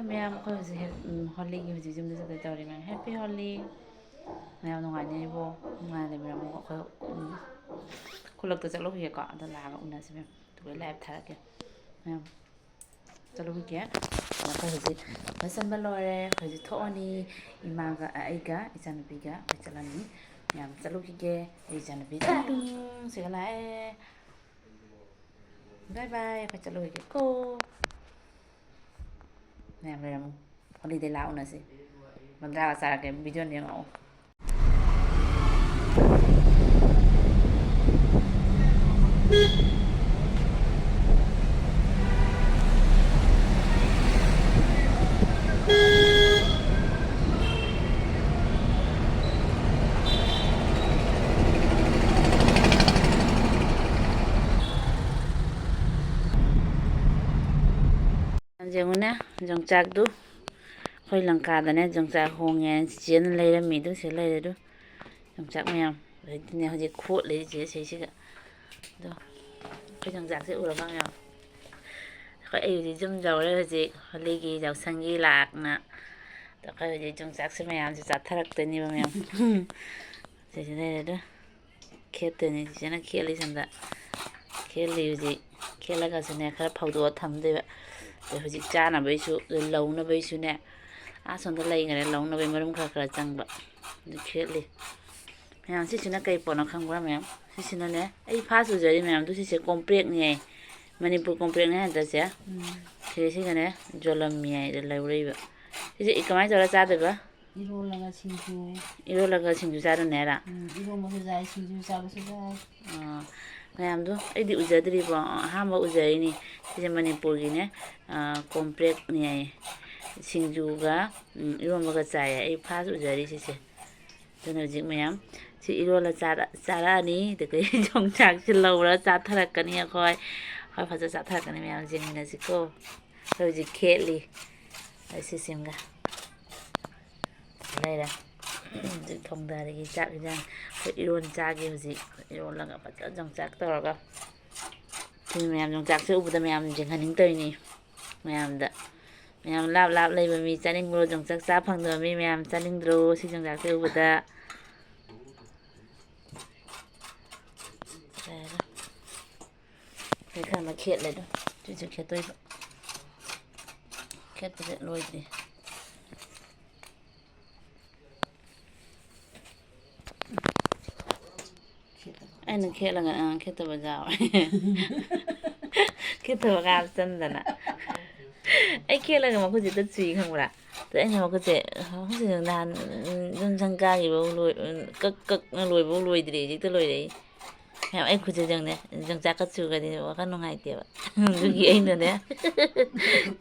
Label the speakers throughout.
Speaker 1: ꯃꯌꯥꯝ ꯑꯩꯈꯣꯏ ꯍꯧꯖꯤꯛ ꯍꯣꯂꯤꯒꯤ ꯍꯧꯖꯤꯛ ꯌꯨꯝꯗ ꯆꯠꯇꯣꯏ ꯇꯧꯔꯤ ꯃꯌꯥꯝ ꯍꯦꯄꯤ ꯍꯣꯂꯤ ꯃꯌꯥꯝ ꯅꯨꯡꯉꯥꯏꯅꯩꯕꯣ ꯅꯨꯡꯉꯥꯏꯅ ꯂꯩꯕꯤꯔꯝꯃꯣ ꯑꯩꯈꯣꯏ ꯈꯨꯜꯂꯛꯇ ꯆꯠꯂꯨꯈꯤꯒꯦꯀꯣ ꯑꯗꯣ ꯂꯥꯛꯑꯒ ꯎꯅꯁꯤ ꯃꯌꯥꯝ ꯑꯗꯨꯒ ꯂꯥꯏꯚ ꯊꯥꯔꯛꯀꯦ ꯃꯌꯥꯝ ꯆꯠꯂꯨꯈꯤꯒꯦ ꯑꯩꯈꯣꯏ ꯍꯧꯖꯤꯛ ꯂꯣꯏꯁꯟꯕ ꯂꯣꯏꯔꯦ ꯑꯩꯈꯣꯏ ꯍꯧꯖꯤꯛ ꯊꯣꯛꯑꯅꯤ ꯏꯃꯥꯒ ꯑꯩꯒ ꯏꯆꯥꯅꯨꯄꯤꯒ ꯑꯩꯈꯣꯏ ꯆꯠꯂꯅꯤ ꯃꯌꯥꯝ ꯆꯠꯂꯨꯈꯤꯒꯦ ꯑꯩ ꯏꯆꯥꯅꯨꯄꯤ ꯁꯤꯒ ꯂꯥꯛꯑꯦ ꯕꯥꯏ ꯕꯥꯏ ꯑꯩꯈꯣꯏ ꯆꯠꯂꯨꯈꯤꯒꯦꯀꯣ ꯃꯌꯥꯝ ꯂꯩꯔꯝꯃꯨ ꯍꯣꯂꯤꯗꯦ ꯂꯥꯛꯑ ꯎꯅꯁꯤ ꯃꯟꯗ꯭ꯔꯥꯒ ꯆꯥꯔꯛꯀꯦ ꯚꯤꯗꯤꯑꯣ ꯌꯦꯡꯉꯛꯑꯣ ꯌꯦꯡꯉꯨꯅꯦ ꯌꯣꯡꯆꯥꯛꯇꯨ ꯑꯩꯈꯣꯏ ꯂꯪꯀꯥꯗꯅꯦ ꯌꯣꯡꯆꯥꯛ ꯍꯣꯡꯉꯦ ꯆꯤꯆꯦꯅ ꯂꯩꯔꯝꯃꯤ ꯑꯗꯨ ꯁꯤꯗ ꯂꯩꯔꯦ ꯑꯗꯨ ꯌꯣꯡꯆꯥꯛ ꯃꯌꯥꯝ ꯑꯗꯩꯗꯤꯅꯦ ꯍꯧꯖꯤꯛ ꯈꯣꯠꯂꯤ ꯆꯤꯆꯦ ꯁꯤꯁꯤꯒ ꯑꯗꯣ ꯑꯩꯈꯣꯏ ꯌꯣꯡꯆꯥꯛꯁꯦ ꯎꯔꯕ ꯃꯌꯥꯝ ꯑꯩꯈꯣꯏ ꯑꯩ ꯍꯧꯖꯤꯛ ꯌꯨꯝ ꯌꯧꯔꯦ ꯍꯧꯖꯤꯛ ꯍꯣꯂꯤꯒꯤ ꯌꯥꯎꯁꯪꯒꯤ ꯂꯥꯛꯅ ꯑꯗꯣ ꯑꯩꯈꯣꯏ ꯍꯧꯖꯤꯛ ꯌꯣꯡꯆꯥꯛꯁꯦ ꯃꯌꯥꯝꯁꯦ ꯆꯥꯊꯔꯛꯇꯣꯏꯅꯦꯕ ꯃꯌꯥꯝ ꯁꯤꯁꯤ ꯂꯩꯔꯦ ꯑꯗꯣ ꯈꯦꯠꯇꯣꯏꯅꯦ ꯆꯤꯆꯦꯅ ꯈꯦꯠꯂꯤ ꯁꯣꯝꯗ ꯈꯦꯠꯂꯤ ꯍꯧꯖꯤꯛ ꯈꯦꯠꯂꯒꯁꯨꯅꯦ ꯈꯔ ꯐꯧꯗꯣꯛꯑ ꯊꯝꯗꯣꯏꯕ ꯑꯗꯩ ꯍꯧꯖꯤꯛ ꯆꯥꯅꯕꯩꯁꯨ ꯂꯧꯅꯕꯩꯁꯨꯅꯦ ꯁꯣꯝꯗ ꯂꯩꯈꯔꯦ ꯂꯧꯅꯕꯩ ꯃꯔꯨꯝ ꯈꯔ ꯈꯔ ꯆꯪꯕ ꯑꯗꯨ ꯈꯦꯠꯂꯤ ꯃꯌꯥꯝ ꯁꯤꯁꯤꯅ ꯀꯩ ꯄꯣꯠꯅꯣ ꯈꯪꯕ꯭ꯔꯥ ꯃꯌꯥꯝ ꯁꯤꯁꯤꯅꯅꯦ ꯑꯩ ꯐꯥꯁ ꯎꯖꯔꯤ ꯃꯌꯥꯝꯗꯨ ꯁꯤꯁꯦ ꯀꯣꯝꯄ꯭ꯔꯦꯛꯅꯤ ꯍꯥꯏ ꯃꯅꯤꯄꯨꯔ ꯀꯣꯝꯄ꯭ꯔꯦꯛꯅꯤ ꯍꯥꯏꯗꯁꯦ ꯁꯤꯒꯅꯦ ꯖꯣꯂꯝꯃꯤ ꯍꯥꯏꯗ ꯂꯧꯔꯛꯏꯕ ꯁꯤꯁꯦ ꯀꯃꯥꯏꯅ ꯇꯧꯔ ꯆꯥꯗꯣꯏꯕ ꯏꯔꯣꯜꯂꯒ ꯁꯤꯡꯖꯨ ꯆꯥꯗꯣꯏꯅꯦ ꯍꯥꯏꯔ
Speaker 2: ꯏꯔꯣꯝꯕꯁꯨ ꯌꯥꯏ ꯁꯤꯡꯖꯨ ꯆꯥꯕꯁꯨ ꯌꯥꯏ
Speaker 1: ꯃꯌꯥꯝꯗꯣ ꯑꯩꯗꯤ ꯎꯖꯗ꯭ꯔꯤꯕꯣ ꯑꯍꯥꯟꯕ ꯎꯖꯔꯤꯅꯤ ꯁꯤꯁꯦ ꯃꯅꯤꯄꯨꯔꯒꯤꯅꯦ ꯀꯣꯝꯄ꯭ꯔꯦꯛꯅꯤ ꯍꯥꯏꯌꯦ ꯁꯤꯡꯖꯨꯒ ꯏꯔꯣꯝꯕꯒ ꯆꯥꯏꯌꯦ ꯑꯩ ꯐꯥꯁ ꯎꯖꯔꯤ ꯁꯤꯁꯦ ꯑꯗꯨꯅ ꯍꯧꯖꯤꯛ ꯃꯌꯥꯝ ꯁꯤ ꯏꯔꯣꯜꯂ ꯆꯥꯔꯛꯑꯅꯤ ꯑꯗꯨꯒ ꯌꯣꯡꯆꯥꯛꯁꯤ ꯂꯧꯔꯒ ꯆꯥꯊꯔꯛꯀꯅꯤ ꯑꯩꯈꯣꯏ ꯐꯖꯅ ꯆꯥꯊꯔꯛꯀꯅꯤ ꯃꯌꯥꯝ ꯌꯦꯡꯃꯤꯟꯅꯁꯤꯀꯣ ꯑꯩꯈꯣꯏ ꯍꯧꯖꯤꯛ ꯈꯦꯠꯂꯤ ꯁꯤꯁꯤꯝꯒ ꯂꯩꯔꯦ ꯍꯧꯖꯤꯛ ꯊꯣꯡꯊꯔꯤꯒꯤ ꯆꯥꯛ ꯌꯦꯟꯖꯥꯡ ꯑꯩꯈꯣꯏ ꯏꯔꯣꯟ ꯆꯥꯒꯦ ꯍꯧꯖꯤꯛ ꯏꯔꯣꯜꯂꯒ ꯐꯖꯅ ꯌꯣꯡꯆꯥꯛ ꯇꯧꯔꯒ ꯁꯤ ꯃꯌꯥꯝ ꯌꯣꯡꯆꯥꯛꯁꯦ ꯎꯕꯗ ꯃꯌꯥꯝ ꯌꯦꯡꯍꯟꯅꯤꯡꯗꯣꯏꯅꯤ ꯃꯌꯥꯝꯗ ꯃꯌꯥꯝ ꯂꯥꯞ ꯂꯥꯞ ꯂꯩꯕ ꯃꯤ ꯆꯥꯅꯤꯡꯕ꯭ꯔꯣ ꯌꯣꯡꯆꯥꯛ ꯆꯥ ꯐꯪꯗꯕ ꯃꯤ ꯃꯌꯥꯝ ꯆꯥꯅꯤꯡꯗ꯭ꯔꯣ ꯁꯤ ꯌꯣꯡꯆꯥꯛꯁꯦ ꯎꯕꯗ ꯑꯩ ꯈꯔ ꯑꯃ ꯈꯦꯠꯂꯦ ꯑꯗꯣ ꯁꯤꯁꯨ ꯈꯦꯠꯇꯣꯏꯕ ꯈꯦꯠꯄꯁꯦ ꯂꯣꯏꯗ꯭ꯔꯤ ꯑꯩꯅ ꯈꯦꯠꯂꯒ ꯈꯦꯠꯇꯕ ꯌꯥꯎꯋꯦ ꯈꯦꯠꯇꯕꯒ ꯍꯥꯞꯆꯟꯗꯅ ꯑꯩ ꯈꯦꯠꯂꯒ ꯃꯈꯨꯠꯁꯦ ꯍꯦꯛꯇ ꯆꯨꯏ ꯈꯪꯕ꯭ꯔꯥ ꯑꯗ ꯑꯩꯅ ꯃꯈꯨꯠꯁꯦ ꯅꯍꯥꯟ ꯌꯨꯝꯁꯪ ꯀꯥꯈꯤꯕ ꯀꯛꯅ ꯂꯣꯏꯕꯐꯥꯎ ꯂꯣꯏꯗ꯭ꯔꯤ ꯍꯧꯖꯤꯛꯇ ꯂꯣꯏꯔꯛꯏ ꯃꯌꯥꯝ ꯑꯩ ꯈꯨꯠꯁꯦ ꯌꯦꯡꯉꯨꯅꯦ ꯌꯣꯡꯆꯥꯛꯀ ꯆꯨꯒ꯭ꯔꯗꯤ ꯋꯥꯈꯜ ꯅꯨꯡꯉꯥꯏꯇꯦꯕ ꯑꯗꯨꯒꯤ ꯑꯩꯅꯅꯦ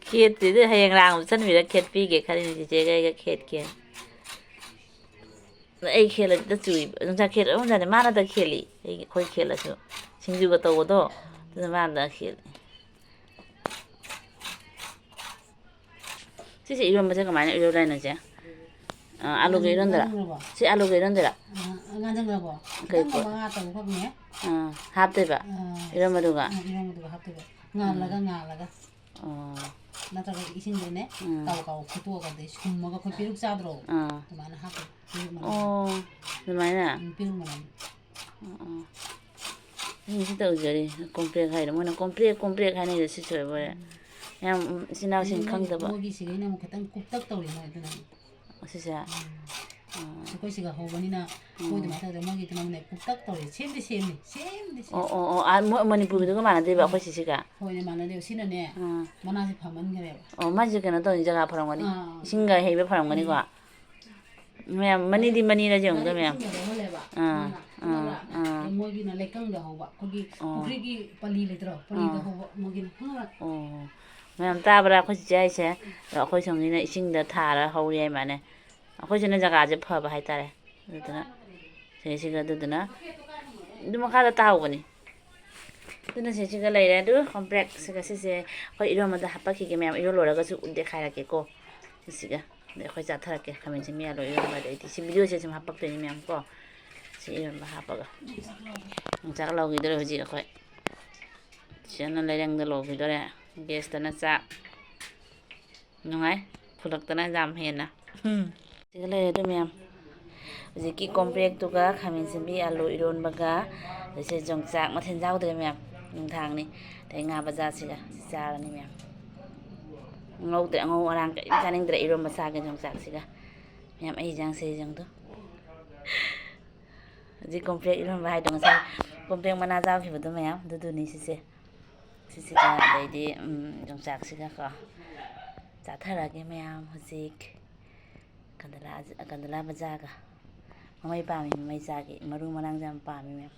Speaker 1: ꯈꯦꯠꯇ꯭ꯔꯤꯗ ꯍꯌꯦꯡ ꯂꯥꯡ ꯆꯟꯕꯤꯔ ꯈꯦꯠꯄꯤꯒꯦ ꯈꯜꯂꯤꯅꯦ ꯆꯤꯆꯦꯒ ꯑꯩꯒ ꯈꯦꯠꯀꯦ ꯑꯩ ꯈꯦꯠꯂꯗꯤ ꯆꯨꯏꯕ ꯌꯣꯡꯆꯥꯛ ꯈꯦꯠꯂꯝꯗꯥꯏꯗ ꯃꯥꯅꯗ ꯈꯦꯠꯂꯤ ꯑꯩꯈꯣꯏ ꯈꯦꯠꯂꯁꯨ ꯁꯤꯡꯖꯨꯒ ꯇꯧꯕꯗꯣ ꯑꯗꯨꯅ ꯃꯥꯅꯗ ꯈꯦꯠꯂꯤ ꯁꯤꯁꯦ ꯏꯔꯣꯟꯕꯁꯦ ꯀꯃꯥꯏꯅ ꯏꯔꯣꯜꯂꯤꯅꯣ ꯏꯆꯦ ꯑꯂꯨꯒ ꯏꯔꯣꯟꯗꯣꯏꯔꯥ ꯁꯤ ꯑꯂꯨꯒ ꯏꯔꯣꯟꯗꯣꯏꯔꯥ
Speaker 2: ꯉꯥꯟꯁꯤꯟꯈ꯭ꯔꯕꯣ
Speaker 1: ꯀꯩ
Speaker 2: ꯈꯤꯇꯪ
Speaker 1: ꯄꯣꯠ
Speaker 2: ꯃꯉꯥ ꯇꯔꯨꯛ ꯈꯛꯅꯦ
Speaker 1: ꯍꯥꯞꯇꯣꯏꯕ ꯏꯔꯣꯟꯕꯗꯨꯒ
Speaker 2: ꯏꯔꯣꯟꯕꯗꯨꯒ ꯍꯥꯞꯇꯣꯏꯕ ꯉꯥꯜꯂꯒ
Speaker 1: ꯑꯣ
Speaker 2: ꯅꯠꯇ꯭ꯔꯒ ꯏꯁꯤꯡꯗꯅꯦ ꯀꯥꯎ ꯀꯥꯎ ꯐꯨꯠꯇꯣꯛꯑꯒꯗꯤ ꯁꯨꯝꯃꯒ ꯑꯩꯈꯣꯏ ꯄꯦꯔꯨꯛ ꯆꯥꯗ꯭ꯔꯣ ꯑꯗꯨꯃꯥꯏꯅ ꯍꯥꯞꯇꯣꯏꯕ ꯄꯦꯔꯨꯛ ꯃꯅꯝ
Speaker 1: ꯑꯗꯨꯃꯥꯏꯅ
Speaker 2: ꯄꯦꯔꯨꯛ ꯃꯅꯝ
Speaker 1: ꯑꯩ ꯁꯤ ꯇꯧꯖꯔꯤ ꯀꯣꯝꯄ꯭ꯔꯦꯛ ꯍꯥꯏꯔꯣ ꯃꯣꯏꯅ ꯀꯣꯝꯄ꯭ꯔꯦꯛ ꯍꯥꯏꯅꯩꯗꯣ ꯁꯤꯁꯨ ꯑꯣꯏꯕꯣꯔꯦ ꯌꯥꯝ ꯏꯆꯤꯟ ꯏꯅꯥꯎꯁꯤꯡ ꯈꯪꯗꯕ
Speaker 2: ꯃꯣꯏꯒꯤ ꯁꯤꯒꯩꯅ ꯑꯃꯨꯛ ꯈꯤꯇꯪ ꯀꯨꯞꯇꯛ ꯇꯧꯔꯤ ꯃꯣꯏ ꯑꯗꯨꯅ
Speaker 1: ꯑꯁꯤꯁꯦ
Speaker 2: ꯑꯩꯈꯣꯏ ꯁꯤꯒ ꯍꯧꯕꯅꯤꯅ ꯃꯣꯏ ꯑꯗꯨꯃꯥꯏꯅ ꯇꯧꯗꯦ ꯃꯣꯏꯒꯤꯗꯨꯅ ꯑꯃꯨꯛꯅꯦ ꯀꯨꯞꯇꯛ ꯇꯧꯔꯤ ꯁꯦꯝꯗꯤ ꯁꯦꯝꯅꯤ
Speaker 1: ꯃꯅꯤꯄꯨꯔꯒꯤꯗꯨꯒ ꯃꯥꯟꯅꯗꯦꯕ ꯑꯩꯈꯣꯏ ꯁꯤꯁꯤꯒ
Speaker 2: ꯍꯣꯏꯅꯦ ꯃꯥꯟꯅꯗꯦꯕ ꯁꯤꯅꯅꯦ ꯃꯅꯥꯁꯦ ꯐꯝꯍꯟꯈ꯭ꯔꯦꯕ
Speaker 1: ꯃꯥꯁꯦ ꯀꯩꯅꯣ ꯇꯧꯅꯤ ꯖꯒꯥ ꯐꯔꯝꯒꯅꯤ ꯏꯁꯤꯡꯒ ꯍꯩꯕ ꯐꯔꯝꯒꯅꯤꯀꯣ ꯃꯌꯥꯝ ꯃꯅꯤꯗꯤ ꯃꯅꯤꯔ ꯌꯦꯡꯉꯨꯗ ꯃꯌꯥꯝ
Speaker 2: ꯃꯣꯏꯒꯤꯅ ꯂꯩꯀꯪꯗ ꯍꯧꯕ ꯑꯩꯈꯣꯏꯒꯤ ꯄꯨꯈ꯭ꯔꯤꯒꯤ ꯄꯜꯂꯤ ꯂꯩꯇ꯭ꯔꯣ ꯄꯜꯂꯤꯗ ꯍꯧꯕ ꯃꯣꯏꯒꯤꯅ
Speaker 1: ꯃꯌꯥꯝ ꯇꯥꯕ꯭ꯔꯥ ꯑꯩꯈꯣꯏ ꯆꯤꯆꯦ ꯍꯥꯏꯁꯦ ꯑꯩꯈꯣꯏ ꯁꯣꯝꯒꯤꯅ ꯏꯁꯤꯡꯗ ꯊꯥꯔ ꯍꯧꯔꯤ ꯍꯥꯏ ꯃꯥꯅꯦ ꯑꯩꯈꯣꯏꯁꯤꯅ ꯖꯒꯥꯁꯦ ꯐꯕ ꯍꯥꯏꯇꯥꯔꯦ ꯑꯗꯨꯗꯨꯅ ꯁꯤꯒ ꯑꯗꯨꯗꯨꯅ ꯑꯗꯨ ꯃꯈꯥꯗ ꯇꯥꯍꯧꯕꯅꯤ ꯑꯗꯨꯅ ꯁꯤꯁꯤꯒ ꯂꯩꯔꯦ ꯑꯗꯨ ꯀꯣꯝꯄ꯭ꯔꯦꯛꯁꯤꯒ ꯁꯤꯁꯦ ꯑꯩꯈꯣꯏ ꯏꯔꯣꯟꯕꯗ ꯍꯥꯞꯄꯛꯈꯤꯒꯦ ꯃꯌꯥꯝ ꯏꯔꯣꯜ ꯂꯣꯏꯔꯒꯁꯨ ꯗꯦꯈꯥꯏꯔꯛꯀꯦꯀꯣ ꯁꯤꯒ ꯑꯗꯩ ꯑꯩꯈꯣꯏ ꯆꯥꯊꯔꯛꯀꯦ ꯈꯥꯃꯦꯟꯁꯤꯟ ꯃꯌꯥ ꯂꯣꯏ ꯏꯔꯣꯟꯕ ꯑꯗꯩꯗꯤ ꯁꯤ ꯚꯤꯗꯤꯑꯣꯁꯦ ꯁꯨꯝ ꯍꯥꯞꯄꯛꯇꯣꯏꯅꯤ ꯃꯌꯥꯝ ꯀꯣ ꯁꯤ ꯏꯔꯣꯟꯕ ꯍꯥꯞꯄꯒ ꯌꯣꯡꯆꯥꯛ ꯂꯧꯈꯤꯗꯣꯔꯦ ꯍꯧꯖꯤꯛ ꯑꯩꯈꯣꯏ ꯆꯦꯅ ꯂꯩꯔꯪꯗ ꯂꯧꯈꯤꯗꯣꯔꯦ ꯒꯦꯁꯇꯅ ꯆꯥꯛ ꯅꯨꯡꯉꯥꯏ ꯐꯨꯠꯂꯛꯇꯅ ꯌꯥꯝ ꯍꯦꯟꯅ ꯁꯤꯒ ꯂꯩꯔꯦ ꯑꯗꯨ ꯃꯌꯥꯝ ꯍꯧꯖꯤꯛꯀꯤ ꯀꯣꯝꯄ꯭ꯔꯦꯛꯇꯨꯒ ꯈꯥꯃꯦꯟ ꯑꯁꯤꯟꯕꯤ ꯑꯥꯂꯨ ꯏꯔꯣꯟꯕꯒ ꯑꯗꯩꯁꯦ ꯌꯣꯡꯆꯥꯛ ꯃꯊꯦꯜ ꯌꯥꯎꯗ꯭ꯔꯦ ꯃꯌꯥꯝ ꯅꯨꯡꯗꯥꯡꯅꯤ ꯑꯗꯩ ꯉꯥ ꯕꯖꯥꯔꯁꯤꯒ ꯆꯥꯔꯅꯤ ꯃꯌꯥꯝ ꯉꯧꯗ꯭ꯔꯦ ꯑꯉꯧ ꯑꯔꯥꯡ ꯀꯔꯤꯝ ꯆꯥꯅꯤꯡꯗ꯭ꯔꯦ ꯏꯔꯣꯟꯕ ꯆꯥꯒꯦ ꯌꯣꯡꯆꯥꯛꯁꯤꯒ ꯃꯌꯥꯝ ꯑꯩ ꯏꯟꯖꯥꯡꯁꯦ ꯌꯦꯡꯗꯣ ꯍꯧꯖꯤꯛ ꯀꯣꯝꯄ꯭ꯔꯦꯛ ꯏꯔꯣꯟꯕ ꯍꯥꯏꯗꯣ ꯉꯁꯥꯏ ꯀꯣꯝꯄ꯭ꯔꯦꯛ ꯃꯅꯥ ꯆꯥꯈꯤꯕꯗꯣ ꯃꯌꯥꯝ ꯑꯗꯨꯗꯨꯅꯤ ꯁꯤꯁꯦ ꯁꯤꯁꯤꯒ ꯑꯗꯩꯗꯤ ꯌꯣꯡꯆꯥꯛꯁꯤꯒ ꯀꯣ ꯆꯥꯊꯔꯒꯦ ꯃꯌꯥꯝ ꯍꯧꯖꯤꯛ ꯀꯟꯗꯂꯥ ꯕꯖꯥꯔꯒ ꯃꯃꯩ ꯄꯥꯝꯃꯤ ꯃꯃꯩ ꯆꯥꯒꯦ ꯃꯔꯨ ꯃꯔꯥꯡꯁꯦ ꯌꯥꯝ ꯄꯥꯝꯃꯤ ꯃꯌꯥꯝ